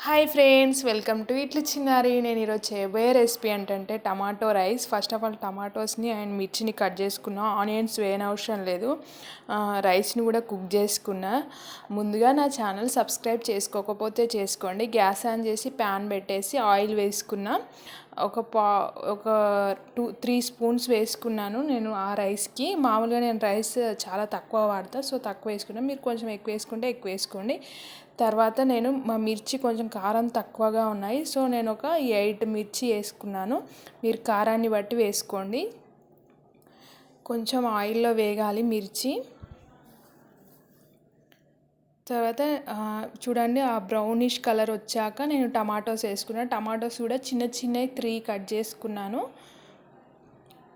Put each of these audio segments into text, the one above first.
Hi friends, welcome to ఇట్లు చిన్నారి. నేను ఈరోజు చేయబోయే రెసిపీ ఏంటంటే tomato rice. First of all టమాటోస్ని అండ్ మిర్చిని కట్ చేసుకున్నా. ఆనియన్స్ వేయనవసరం లేదు. రైస్ని కూడా కుక్ చేసుకున్నా. ముందుగా నా ఛానల్ సబ్స్క్రైబ్ చేసుకోకపోతే చేసుకోండి. గ్యాస్ ఆన్ చేసి ప్యాన్ పెట్టేసి ఆయిల్ వేసుకున్నా. ఒక 2-3 స్పూన్స్ వేసుకున్నాను నేను ఆ రైస్కి. మామూలుగా నేను రైస్ చాలా తక్కువ వాడతా, సో తక్కువ వేసుకున్నాను. మీరు కొంచెం ఎక్కువ వేసుకుంటే ఎక్కువ వేసుకోండి. తర్వాత నేను మా మిర్చి కొంచెం కారం తక్కువగా ఉన్నాయి, సో నేను ఒక 8 మిర్చి వేసుకున్నాను. మీరు కారాన్ని బట్టి వేసుకోండి. కొంచెం ఆయిల్లో వేగాలి మిర్చి. తర్వాత చూడండి, ఆ బ్రౌనిష్ కలర్ వచ్చాక నేను టమాటోస్ వేసుకున్నాను. టమాటోస్ కూడా చిన్న చిన్నవి 3 కట్ చేసుకున్నాను.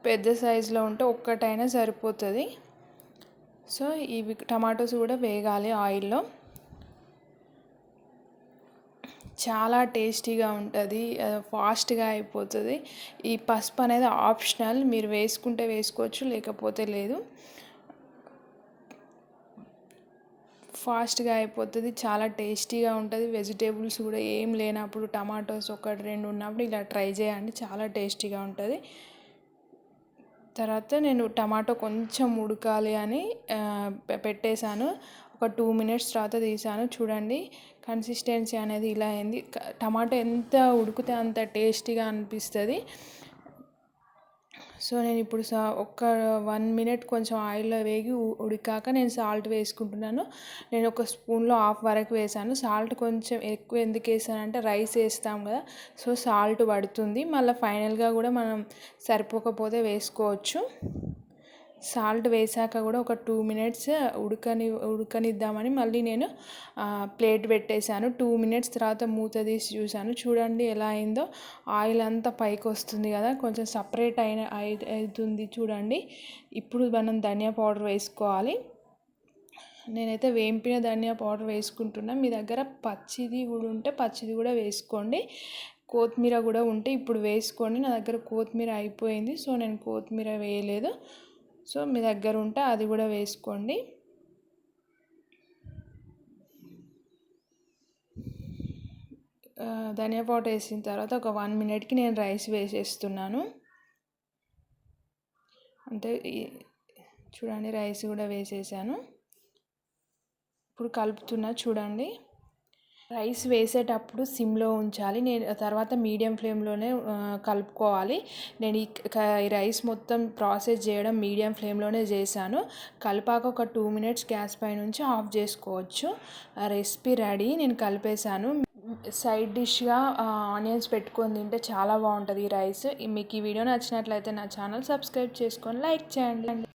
పెద్ద సైజులో ఉంటే ఒక్కటైనా సరిపోతుంది. సో ఇవి టమాటోస్ కూడా వేగాలి ఆయిల్లో. చాలా టేస్టీగా ఉంటుంది, ఫాస్ట్గా అయిపోతుంది. ఈ పసుపు అనేది ఆప్షనల్, మీరు వేసుకుంటే వేసుకోవచ్చు, లేకపోతే లేదు. ఫాస్ట్గా అయిపోతుంది, చాలా టేస్టీగా ఉంటుంది. వెజిటేబుల్స్ కూడా ఏం లేనప్పుడు, టమాటోస్ 1-2 ఉన్నప్పుడు ఇలా ట్రై చేయండి, చాలా టేస్టీగా ఉంటుంది. తర్వాత నేను టమాటో కొంచెం ఉడకాలి అని పెట్టేశాను. ఒక 2 మినిట్స్ తర్వాత తీసాను. చూడండి, కన్సిస్టెన్సీ అనేది ఇలా అయింది. టమాటో ఎంత ఉడికితే అంత టేస్టీగా అనిపిస్తుంది. సో నేను ఇప్పుడు ఒక 1 మినిట్ కొంచెం ఆయిల్లో వేగి ఉడికాక నేను సాల్ట్ వేసుకుంటున్నాను. నేను ఒక స్పూన్లో హాఫ్ వరకు వేసాను. సాల్ట్ కొంచెం ఎక్కువ ఎందుకు వేసానంటే రైస్ వేస్తాం కదా, సో సాల్ట్ పడుతుంది. మళ్ళీ ఫైనల్గా కూడా మనం సరిపోకపోతే వేసుకోవచ్చు. సాల్ట్ వేసాక కూడా ఒక 2 మినిట్స్ ఉడకనిద్దామని మళ్ళీ నేను ప్లేట్ పెట్టేశాను. 2 మినిట్స్ తర్వాత మూత తీసి చూశాను. చూడండి ఎలా అయిందో. ఆయిల్ అంతా పైకి వస్తుంది కదా, కొంచెం సపరేట్ అవుతుంది చూడండి. ఇప్పుడు మనం ధనియా పౌడర్ వేసుకోవాలి. నేనైతే వేంపిన ధనియా పౌడర్ వేసుకుంటున్నా. మీ దగ్గర పచ్చిది కూడా ఉంటే పచ్చిది కూడా వేసుకోండి. కొత్తిమీర కూడా ఉంటే ఇప్పుడు వేసుకోండి. నా దగ్గర కొత్తిమీర అయిపోయింది, సో నేను కొత్తిమీర వేయలేదు. సో మీ దగ్గర ఉంటే అది కూడా వేసుకోండి. ధనియా పౌడర్ వేసిన తర్వాత ఒక 1 మినిట్కి నేను రైస్ వేసేస్తున్నాను. అంటే చూడండి, రైస్ కూడా వేసేసాను. ఇప్పుడు కలుపుతున్నా చూడండి. రైస్ వేసేటప్పుడు సిమ్లో ఉంచాలి. నేను తర్వాత మీడియం ఫ్లేమ్లోనే కలుపుకోవాలి. నేను ఈ రైస్ మొత్తం ప్రాసెస్ చేయడం మీడియం ఫ్లేమ్లోనే చేశాను. కలిపాక ఒక 2 మినిట్స్ గ్యాస్ పై నుంచి ఆఫ్ చేసుకోవచ్చు. Recipe ready. నేను కలిపేశాను. సైడ్ డిష్గా ఆనియన్స్ పెట్టుకొని తింటే చాలా బాగుంటుంది ఈ రైస్. మీకు ఈ వీడియో నచ్చినట్లయితే నా ఛానల్ సబ్స్క్రైబ్ చేసుకొని లైక్ చేయండి.